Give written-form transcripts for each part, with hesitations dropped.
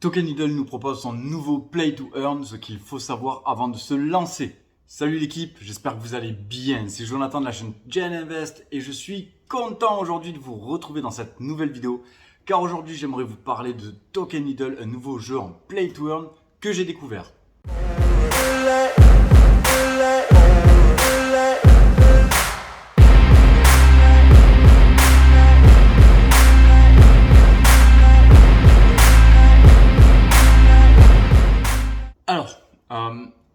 Token Idol nous propose son nouveau Play to Earn, ce qu'il faut savoir avant de se lancer. Salut l'équipe, j'espère que vous allez bien. C'est Jonathan de la chaîne Gen Invest et je suis content aujourd'hui de vous retrouver dans cette nouvelle vidéo. Car aujourd'hui j'aimerais vous parler de Token Idol, un nouveau jeu en Play to Earn que j'ai découvert.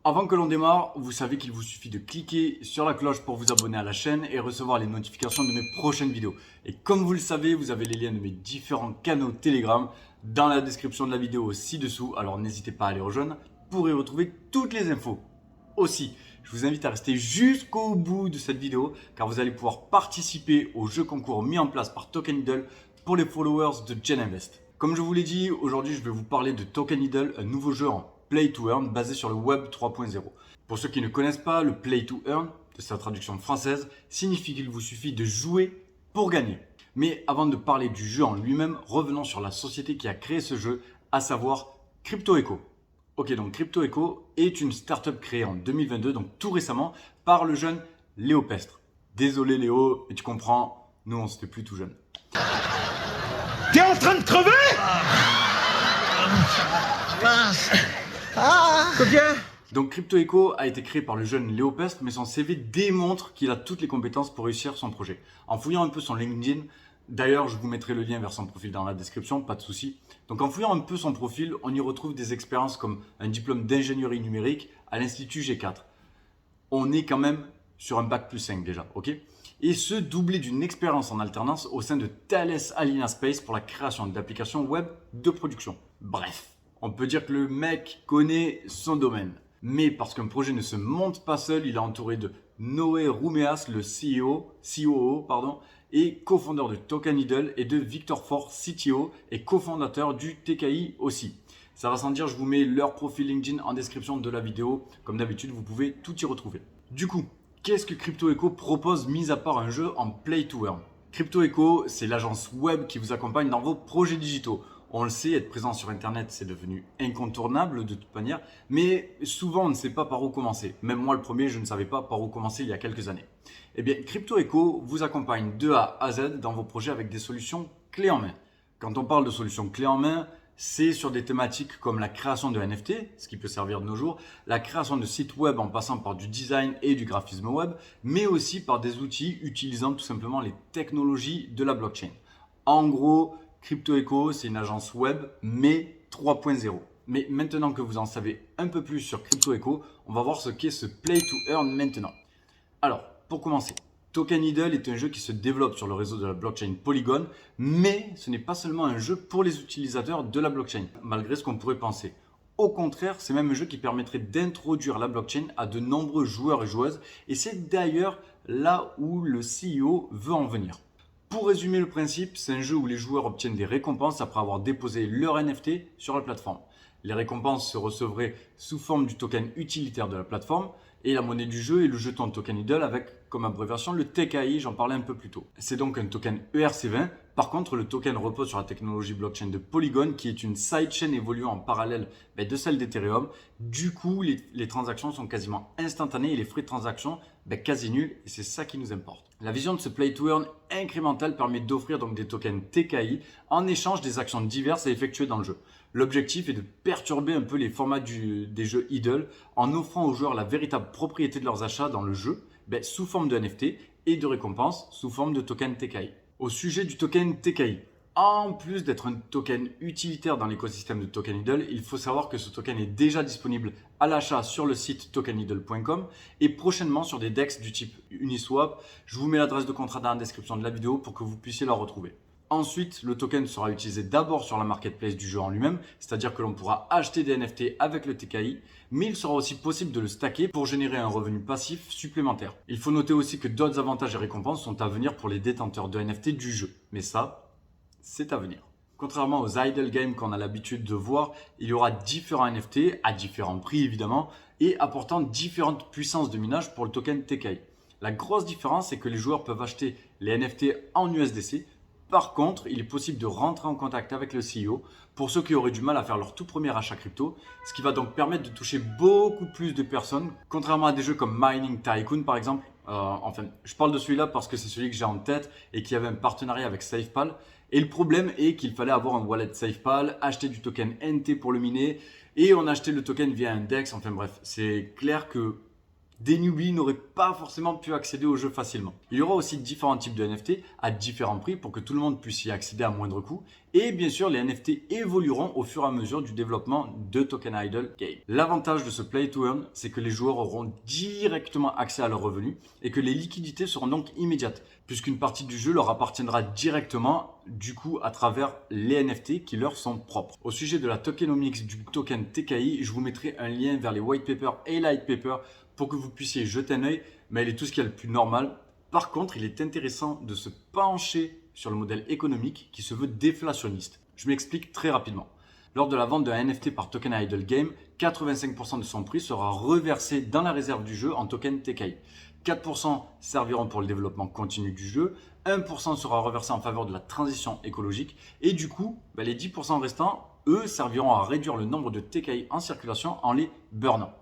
Avant que l'on démarre, vous savez qu'il vous suffit de cliquer sur la cloche pour vous abonner à la chaîne et recevoir les notifications de mes prochaines vidéos. Et comme vous le savez, vous avez les liens de mes différents canaux Telegram dans la description de la vidéo ci-dessous. Alors n'hésitez pas à les rejoindre pour y retrouver toutes les infos. Aussi, je vous invite à rester jusqu'au bout de cette vidéo car vous allez pouvoir participer au jeu concours mis en place par Token Idol pour les followers de Gen Invest. Comme je vous l'ai dit, aujourd'hui je vais vous parler de Token Idol, un nouveau jeu en Play to Earn basé sur le Web 3.0. Pour ceux qui ne connaissent pas, le Play to Earn, de sa traduction française, signifie qu'il vous suffit de jouer pour gagner. Mais avant de parler du jeu en lui-même, revenons sur la société qui a créé ce jeu, à savoir CryptoEcho. Ok, donc CryptoEcho est une startup créée en 2022, donc tout récemment, par le jeune Léo Pestre. Désolé Léo, mais tu comprends, nous on se fait plus tout jeune. T'es en train de crever? Mince. Bien. Donc CryptoEcho a été créé par le jeune Léo Pestre, mais son CV démontre qu'il a toutes les compétences pour réussir son projet. En fouillant un peu son LinkedIn, d'ailleurs je vous mettrai le lien vers son profil dans la description, pas de souci. Donc en fouillant un peu son profil, on y retrouve des expériences comme un diplôme d'ingénierie numérique à l'Institut G4. On est quand même sur un bac plus 5 déjà, ok? Et ce doublé d'une expérience en alternance au sein de Thales Alenia Space pour la création d'applications web de production. Bref. On peut dire que le mec connaît son domaine. Mais parce qu'un projet ne se monte pas seul, il est entouré de Noé Rouméas, le COO, et cofondateur de Token Idol, et de Victor Faure, CTO et cofondateur du TKI aussi. Ça va sans dire, je vous mets leur profil LinkedIn en description de la vidéo. Comme d'habitude, vous pouvez tout y retrouver. Du coup, qu'est-ce que CryptoEcho propose mis à part un jeu en Play to Earn? CryptoEcho, c'est l'agence web qui vous accompagne dans vos projets digitaux. On le sait, être présent sur Internet, c'est devenu incontournable de toute manière, mais souvent on ne sait pas par où commencer. Même moi le premier, je ne savais pas par où commencer il y a quelques années. Eh bien, CryptoEcho vous accompagne de A à Z dans vos projets avec des solutions clés en main. Quand on parle de solutions clés en main, c'est sur des thématiques comme la création de NFT, ce qui peut servir de nos jours, la création de sites web en passant par du design et du graphisme web, mais aussi par des outils utilisant tout simplement les technologies de la blockchain. En gros, CryptoEcho, c'est une agence web, mais 3.0. Mais maintenant que vous en savez un peu plus sur CryptoEcho, on va voir ce qu'est ce Play to Earn maintenant. Alors, pour commencer, Token Idol est un jeu qui se développe sur le réseau de la blockchain Polygon, mais ce n'est pas seulement un jeu pour les utilisateurs de la blockchain, malgré ce qu'on pourrait penser. Au contraire, c'est même un jeu qui permettrait d'introduire la blockchain à de nombreux joueurs et joueuses, et c'est d'ailleurs là où le CEO veut en venir. Pour résumer le principe, c'est un jeu où les joueurs obtiennent des récompenses après avoir déposé leur NFT sur la plateforme. Les récompenses se recevraient sous forme du token utilitaire de la plateforme et la monnaie du jeu est le jeton de Token Idol avec comme abréviation le TKI, j'en parlais un peu plus tôt. C'est donc un token ERC20. Par contre, le token repose sur la technologie blockchain de Polygon qui est une sidechain évoluant en parallèle de celle d'Ethereum. Du coup, les transactions sont quasiment instantanées et les frais de transaction quasi nuls et c'est ça qui nous importe. La vision de ce Play to Earn incrémental permet d'offrir donc des tokens TKI en échange des actions diverses à effectuer dans le jeu. L'objectif est de perturber un peu les formats des jeux Idle en offrant aux joueurs la véritable propriété de leurs achats dans le jeu sous forme de NFT et de récompenses sous forme de token TKI. Au sujet du token TKI, en plus d'être un token utilitaire dans l'écosystème de Token Idol, il faut savoir que ce token est déjà disponible à l'achat sur le site tokenidol.com et prochainement sur des DEX du type Uniswap. Je vous mets l'adresse de contrat dans la description de la vidéo pour que vous puissiez la retrouver. Ensuite, le token sera utilisé d'abord sur la marketplace du jeu en lui-même, c'est-à-dire que l'on pourra acheter des NFT avec le TKI, mais il sera aussi possible de le stacker pour générer un revenu passif supplémentaire. Il faut noter aussi que d'autres avantages et récompenses sont à venir pour les détenteurs de NFT du jeu, mais ça, c'est à venir. Contrairement aux idle games qu'on a l'habitude de voir, il y aura différents NFT, à différents prix évidemment, et apportant différentes puissances de minage pour le token TKI. La grosse différence, c'est que les joueurs peuvent acheter les NFT en USDC, Par contre, il est possible de rentrer en contact avec le CEO pour ceux qui auraient du mal à faire leur tout premier achat crypto, ce qui va donc permettre de toucher beaucoup plus de personnes, contrairement à des jeux comme Mining Tycoon par exemple. Enfin, je parle de celui-là parce que c'est celui que j'ai en tête et qui avait un partenariat avec SafePal. Et le problème est qu'il fallait avoir un wallet SafePal, acheter du token NT pour le miner et on achetait le token via un DEX. Enfin bref, c'est clair que des newbies n'auraient pas forcément pu accéder au jeu facilement. Il y aura aussi différents types de NFT à différents prix pour que tout le monde puisse y accéder à moindre coût. Et bien sûr, les NFT évolueront au fur et à mesure du développement de Token Idle Game. L'avantage de ce Play to Earn, c'est que les joueurs auront directement accès à leurs revenus et que les liquidités seront donc immédiates, puisqu'une partie du jeu leur appartiendra directement, du coup, à travers les NFT qui leur sont propres. Au sujet de la tokenomics du token TKI, je vous mettrai un lien vers les white papers et light papers pour que vous puissiez y jeter un œil, mais elle est tout ce qu'il y a de plus normal. Par contre, il est intéressant de se pencher sur le modèle économique qui se veut déflationniste. Je m'explique très rapidement. Lors de la vente d'un NFT par Token Idle Game, 85% de son prix sera reversé dans la réserve du jeu en token TKI. 4% serviront pour le développement continu du jeu, 1% sera reversé en faveur de la transition écologique et du coup, les 10% restants, eux, serviront à réduire le nombre de TKI en circulation en les burnant.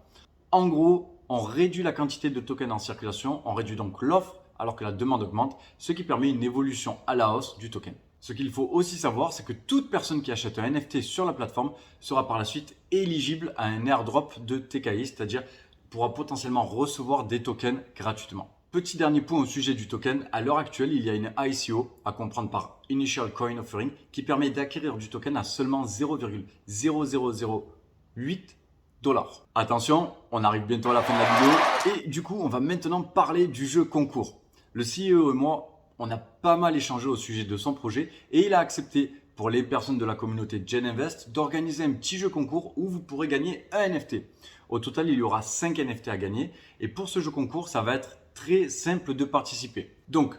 En gros, on réduit la quantité de tokens en circulation, on réduit donc l'offre alors que la demande augmente, ce qui permet une évolution à la hausse du token. Ce qu'il faut aussi savoir, c'est que toute personne qui achète un NFT sur la plateforme sera par la suite éligible à un airdrop de TKI, c'est-à-dire pourra potentiellement recevoir des tokens gratuitement. Petit dernier point au sujet du token, à l'heure actuelle, il y a une ICO, à comprendre par Initial Coin Offering, qui permet d'acquérir du token à seulement 0,0008 $. Attention, on arrive bientôt à la fin de la vidéo et du coup, on va maintenant parler du jeu concours. Le CEO et moi, on a pas mal échangé au sujet de son projet et il a accepté pour les personnes de la communauté GenInvest d'organiser un petit jeu concours où vous pourrez gagner un NFT. Au total, il y aura 5 NFT à gagner et pour ce jeu concours, ça va être très simple de participer. Donc,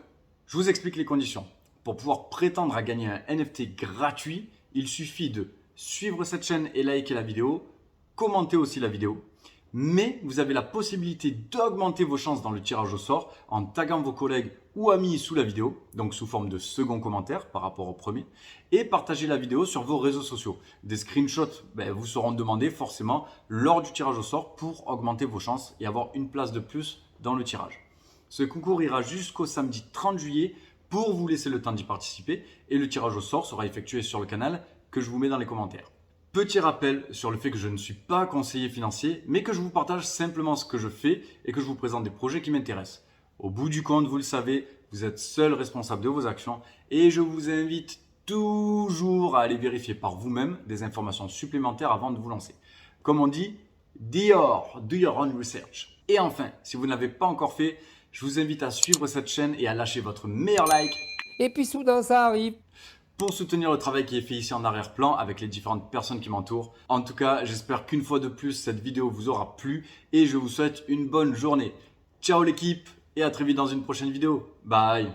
je vous explique les conditions. Pour pouvoir prétendre à gagner un NFT gratuit, il suffit de suivre cette chaîne et liker la vidéo, commentez aussi la vidéo, mais vous avez la possibilité d'augmenter vos chances dans le tirage au sort en taguant vos collègues ou amis sous la vidéo, donc sous forme de second commentaire par rapport au premier, et partager la vidéo sur vos réseaux sociaux. Des screenshots vous seront demandés forcément lors du tirage au sort pour augmenter vos chances et avoir une place de plus dans le tirage. Ce concours ira jusqu'au samedi 30 juillet pour vous laisser le temps d'y participer et le tirage au sort sera effectué sur le canal que je vous mets dans les commentaires. Petit rappel sur le fait que je ne suis pas conseiller financier, mais que je vous partage simplement ce que je fais et que je vous présente des projets qui m'intéressent. Au bout du compte, vous le savez, vous êtes seul responsable de vos actions et je vous invite toujours à aller vérifier par vous-même des informations supplémentaires avant de vous lancer. Comme on dit, do your own research. Et enfin, si vous ne l'avez pas encore fait, je vous invite à suivre cette chaîne et à lâcher votre meilleur like. Et puis soudain, ça arrive. Pour soutenir le travail qui est fait ici en arrière-plan avec les différentes personnes qui m'entourent. En tout cas, j'espère qu'une fois de plus, cette vidéo vous aura plu et je vous souhaite une bonne journée. Ciao l'équipe et à très vite dans une prochaine vidéo. Bye.